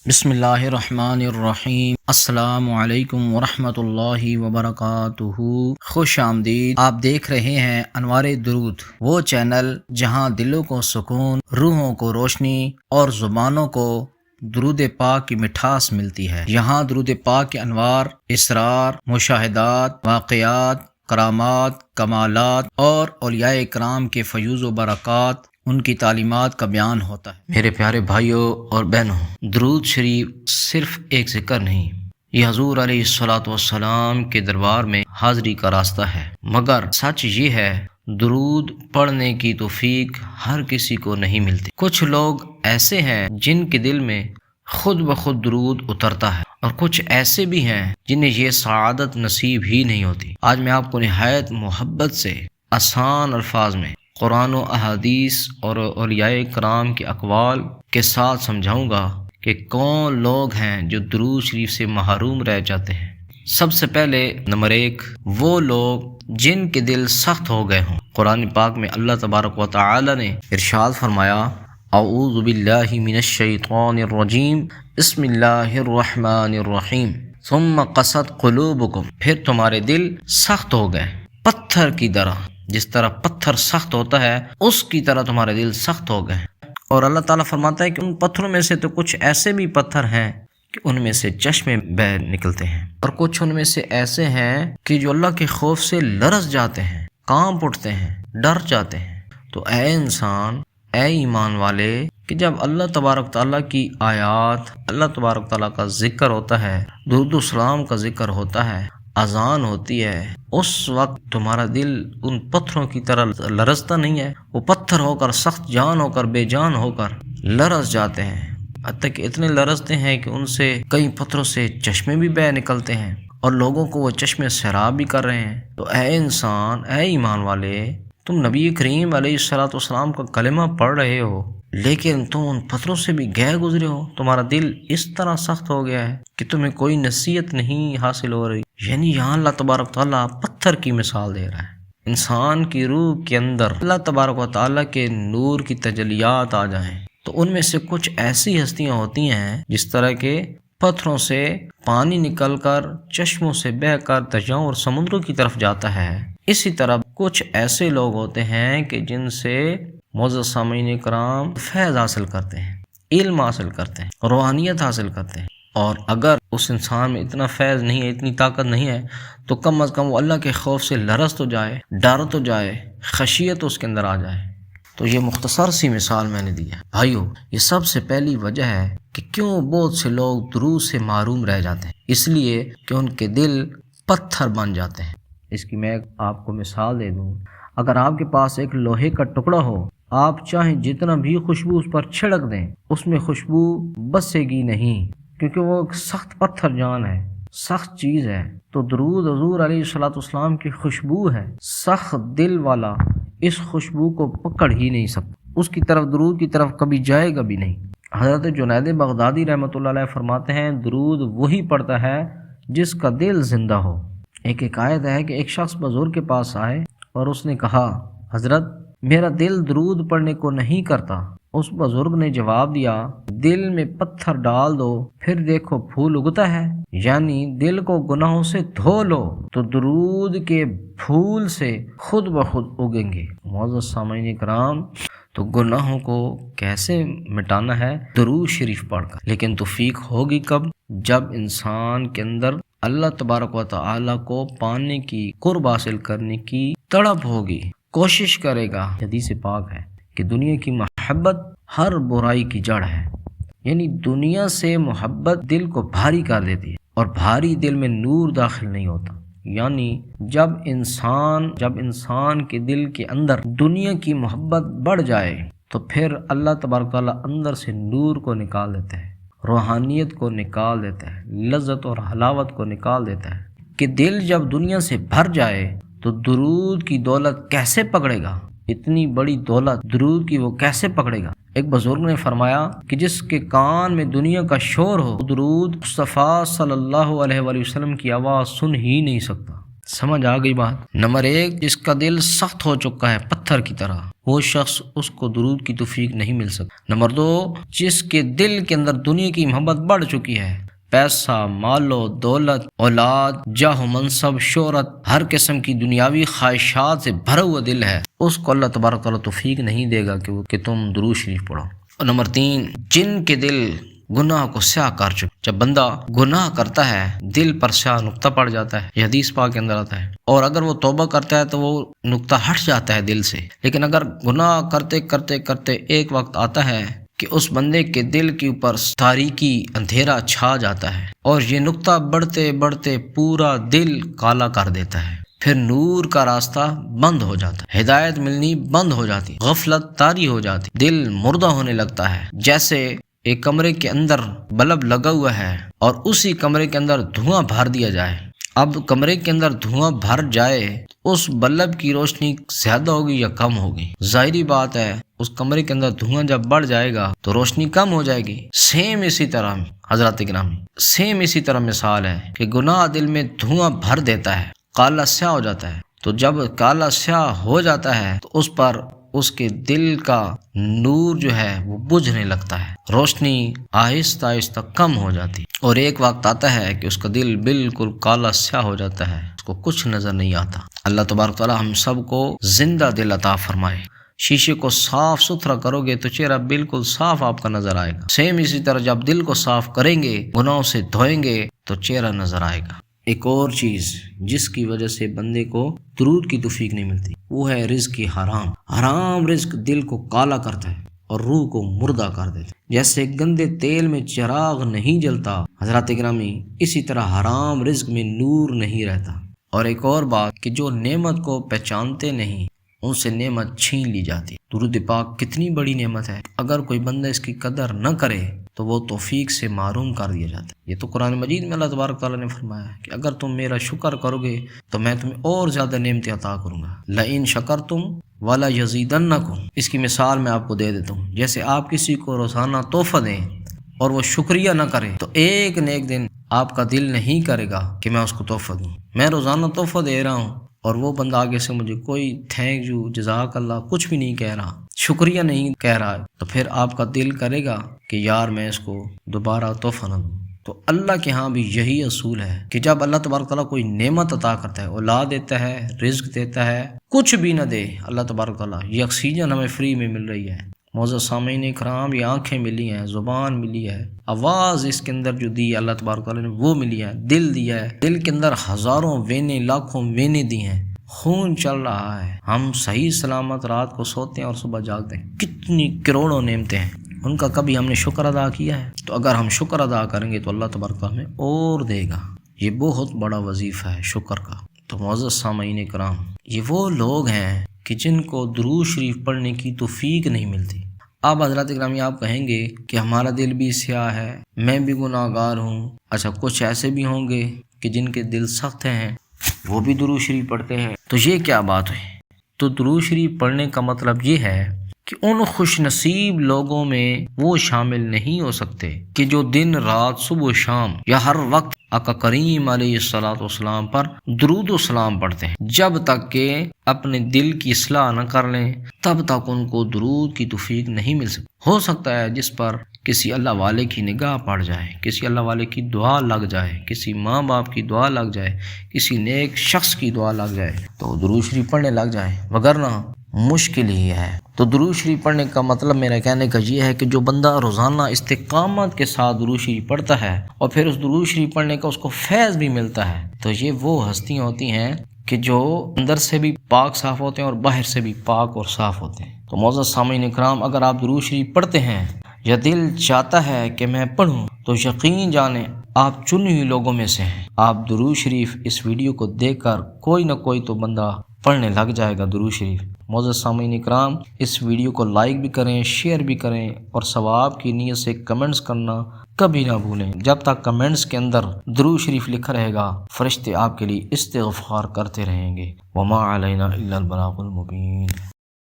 بسم اللہ الرحمن الرحیم۔ السلام علیکم ورحمۃ اللہ وبرکاتہ۔ خوش آمدید۔ آپ دیکھ رہے ہیں انوار درود، وہ چینل جہاں دلوں کو سکون، روحوں کو روشنی اور زبانوں کو درود پاک کی مٹھاس ملتی ہے۔ یہاں درود پاک کے انوار، اسرار، مشاہدات، واقعات، کرامات، کمالات اور اولیاء کرام کے فیوز و برکات، ان کی تعلیمات کا بیان ہوتا ہے۔ میرے پیارے بھائیوں اور بہنوں، درود شریف صرف ایک ذکر نہیں، یہ حضور علیہ الصلوۃ والسلام کے دربار میں حاضری کا راستہ ہے۔ مگر سچ یہ ہے، درود پڑھنے کی توفیق ہر کسی کو نہیں ملتی۔ کچھ لوگ ایسے ہیں جن کے دل میں خود بخود درود اترتا ہے، اور کچھ ایسے بھی ہیں جنہیں یہ سعادت نصیب ہی نہیں ہوتی۔ آج میں آپ کو نہایت محبت سے آسان الفاظ میں قرآن و احادیث اور اولیاء کرام کے اقوال کے ساتھ سمجھاؤں گا کہ کون لوگ ہیں جو درود شریف سے محروم رہ جاتے ہیں۔ سب سے پہلے نمبر 1، وہ لوگ جن کے دل سخت ہو گئے ہوں۔ قرآن پاک میں اللہ تبارک و تعالی نے ارشاد فرمایا، اعوذ باللہ من الشیطان الرجیم، بسم اللہ الرحمن الرحیم، ثم قست قلوبکم، پھر تمہارے دل سخت ہو گئے پتھر کی طرح۔ جس طرح پتھر سخت ہوتا ہے اس کی طرح تمہارے دل سخت ہو گئے۔ اور اللہ تعالیٰ فرماتا ہے کہ ان پتھروں میں سے تو کچھ ایسے بھی پتھر ہیں کہ ان میں سے چشمے بہ نکلتے ہیں، اور کچھ ان میں سے ایسے ہیں کہ جو اللہ کے خوف سے لرز جاتے ہیں، کانپ اٹھتے ہیں، ڈر جاتے ہیں۔ تو اے انسان، اے ایمان والے، کہ جب اللہ تبارک تعالیٰ کی آیات، اللہ تبارک تعالیٰ کا ذکر ہوتا ہے، درود و سلام کا ذکر ہوتا ہے، اذان ہوتی ہے، اس وقت تمہارا دل ان پتھروں کی طرح لرزتا نہیں ہے۔ وہ پتھر ہو کر، سخت جان ہو کر، بے جان ہو کر لرز جاتے ہیں، حتیٰ کہ اتنے لرزتے ہیں کہ ان سے کئی پتھروں سے چشمے بھی بہہ نکلتے ہیں، اور لوگوں کو وہ چشمے سیراب بھی کر رہے ہیں۔ تو اے انسان، اے ایمان والے، تم نبی کریم علیہ الصلوۃ والسلام کا کلمہ پڑھ رہے ہو، لیکن تم ان پتھروں سے بھی گئے گزرے ہو۔ تمہارا دل اس طرح سخت ہو گیا ہے کہ تمہیں کوئی نصیحت نہیں حاصل ہو رہی۔ یعنی یہاں اللہ تبارک تعالیٰ پتھر کی مثال دے رہا ہے۔ انسان کی روح کے اندر اللہ تبارک و تعالیٰ کے نور کی تجلیات آ جائیں تو ان میں سے کچھ ایسی ہستیاں ہوتی ہیں جس طرح کے پتھروں سے پانی نکل کر، چشموں سے بہہ کر دریاؤں اور سمندروں کی طرف جاتا ہے۔ اسی طرح کچھ ایسے لوگ ہوتے ہیں کہ جن سے معزز سامعین کرام فیض حاصل کرتے ہیں، علم حاصل کرتے ہیں، روحانیت حاصل کرتے ہیں۔ اور اگر اس انسان میں اتنا فیض نہیں ہے، اتنی طاقت نہیں ہے، تو کم از کم وہ اللہ کے خوف سے لرز تو جائے، ڈر تو جائے، خشیت اس کے اندر آ جائے۔ تو یہ مختصر سی مثال میں نے دی ہے۔ بھائیو، یہ سب سے پہلی وجہ ہے کہ کیوں بہت سے لوگ درود سے محروم رہ جاتے ہیں، اس لیے کہ ان کے دل پتھر بن جاتے ہیں۔ اس کی میں آپ کو مثال دے دوں، اگر آپ کے پاس ایک لوہے کا ٹکڑا ہو، آپ چاہیں جتنا بھی خوشبو اس پر چھڑک دیں، اس میں خوشبو بسے گی نہیں، کیونکہ وہ ایک سخت پتھر جان ہے، سخت چیز ہے۔ تو درود حضور علیہ الصلوۃ والسلام کی خوشبو ہے، سخت دل والا اس خوشبو کو پکڑ ہی نہیں سکتا، اس کی طرف، درود کی طرف کبھی جائے گا بھی نہیں۔ حضرت جنید بغدادی رحمۃ اللہ علیہ فرماتے ہیں، درود وہی پڑھتا ہے جس کا دل زندہ ہو۔ ایک حکایت ہے کہ ایک شخص بزرگ کے پاس آئے اور اس نے کہا، حضرت میرا دل درود پڑھنے کو نہیں کرتا۔ اس بزرگ نے جواب دیا، دل میں پتھر ڈال دو، پھر دیکھو پھول اگتا ہے۔ یعنی دل کو گناہوں سے دھو لو تو درود کے پھول سے خود بخود اگیں گے۔ معزز سامعین کرام، تو گناہوں کو کیسے مٹانا ہے؟ درود شریف پڑھ کر۔ لیکن توفیق ہوگی کب؟ جب انسان کے اندر اللہ تبارک و تعالیٰ کو پانے کی، قرب حاصل کرنے کی تڑپ ہوگی، کوشش کرے گا۔ حدیث پاک ہے کہ دنیا کی محبت ہر برائی کی جڑ ہے، یعنی دنیا سے محبت دل کو بھاری کر دیتی ہے، اور بھاری دل میں نور داخل نہیں ہوتا۔ یعنی جب انسان کے دل کے اندر دنیا کی محبت بڑھ جائے تو پھر اللہ تبارک تعالیٰ اندر سے نور کو نکال دیتا ہے، روحانیت کو نکال دیتا ہے، لذت اور حلاوت کو نکال دیتا ہے۔ کہ دل جب دنیا سے بھر جائے تو درود کی دولت کیسے پکڑے گا؟ اتنی بڑی دولت درود کی وہ کیسے پکڑے گا؟ ایک بزرگ نے فرمایا کہ جس کے کان میں دنیا کا شور ہو، درود مصطفیٰ صلی اللہ علیہ وآلہ وسلم کی آواز سن ہی نہیں سکتا۔ سمجھ آ گئی بات؟ نمبر 1، جس کا دل سخت ہو چکا ہے پتھر کی طرح، وہ شخص اس کو درود کی توفیق نہیں مل سکتی۔ نمبر 2، جس کے دل کے اندر دنیا کی محبت بڑھ چکی ہے، پیسہ، مال و دولت، اولاد، جاہ و منصب، شہرت، ہر قسم کی دنیاوی خواہشات سے بھرا ہوا دل ہے، اس کو اللہ تبارک تعالیٰ توفیق نہیں دے گا کہ تم درود شریف پڑھو۔ اور نمبر 3، جن کے دل گناہ کو سیاہ کر چکے، جب بندہ گناہ کرتا ہے دل پر سیاہ نقطہ پڑ جاتا ہے، یہ حدیث پاک کے اندر آتا ہے، اور اگر وہ توبہ کرتا ہے تو وہ نقطہ ہٹ جاتا ہے دل سے، لیکن اگر گناہ کرتے کرتے کرتے ایک وقت آتا ہے کہ اس بندے کے دل کے اوپر تاریکی اندھیرا چھا جاتا ہے اور یہ نقطہ بڑھتے بڑھتے پورا دل کالا کر دیتا ہے، پھر نور کا راستہ بند ہو جاتا ہے، ہدایت ملنی بند ہو جاتی، غفلت طاری ہو جاتی، دل مردہ ہونے لگتا ہے۔ جیسے ایک کمرے کے اندر بلب لگا ہوا ہے اور اسی کمرے کے اندر دھواں بھر دیا جائے، اب کمرے کے اندر دھواں بھر جائے اس بلب کی روشنی زیادہ ہوگی یا کم ہوگی؟ ظاہری بات ہے اس کمرے کے اندر دھواں جب بڑھ جائے گا تو روشنی کم ہو جائے گی۔ سیم اسی طرح حضرات گرامی، سیم اسی طرح مثال ہے کہ گناہ دل میں دھواں بھر دیتا ہے، کالا سیاہ ہو جاتا ہے، تو جب کالا سیاہ ہو جاتا ہے تو اس پر اس کے دل کا نور جو ہے وہ بجھنے لگتا ہے، روشنی آہستہ آہستہ کم ہو جاتی، اور ایک وقت آتا ہے کہ اس کا دل بالکل کالا سیاہ ہو جاتا ہے، اس کو کچھ نظر نہیں آتا۔ اللہ تبارک تعالی ہم سب کو زندہ دل عطا فرمائے۔ شیشے کو صاف ستھرا کرو گے تو چہرہ بالکل صاف آپ کا نظر آئے گا، سیم اسی طرح جب دل کو صاف کریں گے، گناہوں سے دھوئیں گے تو چہرہ نظر آئے گا۔ ایک اور چیز جس کی وجہ سے بندے کو درود کی توفیق نہیں ملتی وہ ہے رزق کی حرام۔ حرام رزق دل کو کالا کرتا ہے اور روح کو مردہ کر دیتا ہے۔ جیسے گندے تیل میں چراغ نہیں جلتا حضرات گرامی، اسی طرح حرام رزق میں نور نہیں رہتا۔ اور ایک اور بات کہ جو نعمت کو پہچانتے نہیں ان سے نعمت چھین لی جاتی۔ درود پاک کتنی بڑی نعمت ہے، اگر کوئی بندہ اس کی قدر نہ کرے تو وہ توفیق سے محروم کر دیا جاتا ہے۔ یہ تو قرآن مجید میں اللہ تبارک تعالیٰ نے فرمایا ہے کہ اگر تم میرا شکر کرو گے تو میں تمہیں اور زیادہ نعمتیں عطا کروں گا، لئن شکرتم وَلَيَزِيدَنَّكُمْ۔ اس کی مثال میں آپ کو دے دیتا ہوں، جیسے آپ کسی کو روزانہ تحفہ دیں اور وہ شکریہ نہ کرے تو ایک نہ ایک دن آپ کا دل نہیں کرے گا کہ میں اس کو تحفہ دوں۔ میں روزانہ تحفہ دے رہا ہوں اور وہ بندہ آگے سے مجھے کوئی تھینک یو، جزاک اللہ کچھ بھی نہیں کہہ رہا، شکریہ نہیں کہہ رہا، تو پھر آپ کا دل کرے گا کہ یار میں اس کو دوبارہ تحفہ نہ دوں۔ تو اللہ کے ہاں بھی یہی اصول ہے کہ جب اللہ تبارک تعالیٰ کوئی نعمت عطا کرتا ہے، اولاد دیتا ہے، رزق دیتا ہے، کچھ بھی نہ دے اللہ تبارک تعالیٰ، یہ آکسیجن ہمیں فری میں مل رہی ہے، معزز سامعین اکرام، یہ آنکھیں ملی ہیں، زبان ملی ہے، آواز اس کے اندر جو دی اللہ تبارک تعالیٰ نے وہ ملی ہے، دل دیا ہے، دل کے اندر ہزاروں وینے لاکھوں وینے دی ہیں، خون چل رہا ہے، ہم صحیح سلامت رات کو سوتے ہیں اور صبح جاگتے ہیں، کتنی کروڑوں نعمتیں ہیں، ان کا کبھی ہم نے شکر ادا کیا ہے؟ تو اگر ہم شکر ادا کریں گے تو اللہ تبارک تعالیٰ ہمیں اور دے گا۔ یہ بہت بڑا وظیفہ ہے شکر کا۔ تو معزز سامعین کرام، یہ وہ لوگ ہیں کہ جن کو درود شریف پڑھنے کی توفیق نہیں ملتی۔ اب حضرات گرامی آپ کہیں گے کہ ہمارا دل بھی سیاہ ہے، میں بھی گناہ گار ہوں، اچھا کچھ ایسے بھی ہوں گے کہ جن کے دل سخت ہیں وہ بھی درود شریف پڑھتے ہیں، تو یہ کیا بات ہے؟ تو درود شریف پڑھنے کا مطلب یہ ہے کہ ان خوش نصیب لوگوں میں وہ شامل نہیں ہو سکتے کہ جو دن رات صبح و شام یا ہر وقت آقا کریم علیہ الصلوۃ والسلام پر درود و سلام پڑھتے ہیں، جب تک کہ اپنے دل کی اصلاح نہ کر لیں تب تک ان کو درود کی توفیق نہیں مل سکتی۔ ہو سکتا ہے جس پر کسی اللہ والے کی نگاہ پڑ جائے، کسی اللہ والے کی دعا لگ جائے، کسی ماں باپ کی دعا لگ جائے، کسی نیک شخص کی دعا لگ جائے تو درود شریف پڑھنے لگ جائے، وگرنہ مشکل ہی ہے۔ تو درود شریف پڑھنے کا مطلب میرا کہنے کا یہ ہے کہ جو بندہ روزانہ استقامت کے ساتھ درود شریف پڑھتا ہے اور پھر اس درود شریف پڑھنے کا اس کو فیض بھی ملتا ہے، تو یہ وہ ہستیاں ہوتی ہیں کہ جو اندر سے بھی پاک صاف ہوتے ہیں اور باہر سے بھی پاک اور صاف ہوتے ہیں۔ تو معزز سامعین اکرام، اگر آپ درود شریف پڑھتے ہیں یا دل چاہتا ہے کہ میں پڑھوں تو یقین جانیں آپ چنے ہوئے لوگوں میں سے ہیں۔ آپ درود شریف اس ویڈیو کو دیکھ کر کوئی نہ کوئی تو بندہ پڑھنے لگ جائے گا درود شریف۔ معزز سامعین اکرام، اس ویڈیو کو لائک بھی کریں، شیئر بھی کریں اور ثواب کی نیت سے کمنٹس کرنا کبھی نہ بھولیں۔ جب تک کمنٹس کے اندر درود شریف لکھا رہے گا فرشتے آپ کے لیے استغفار کرتے رہیں گے۔ وما علینا الا البلاغ المبین۔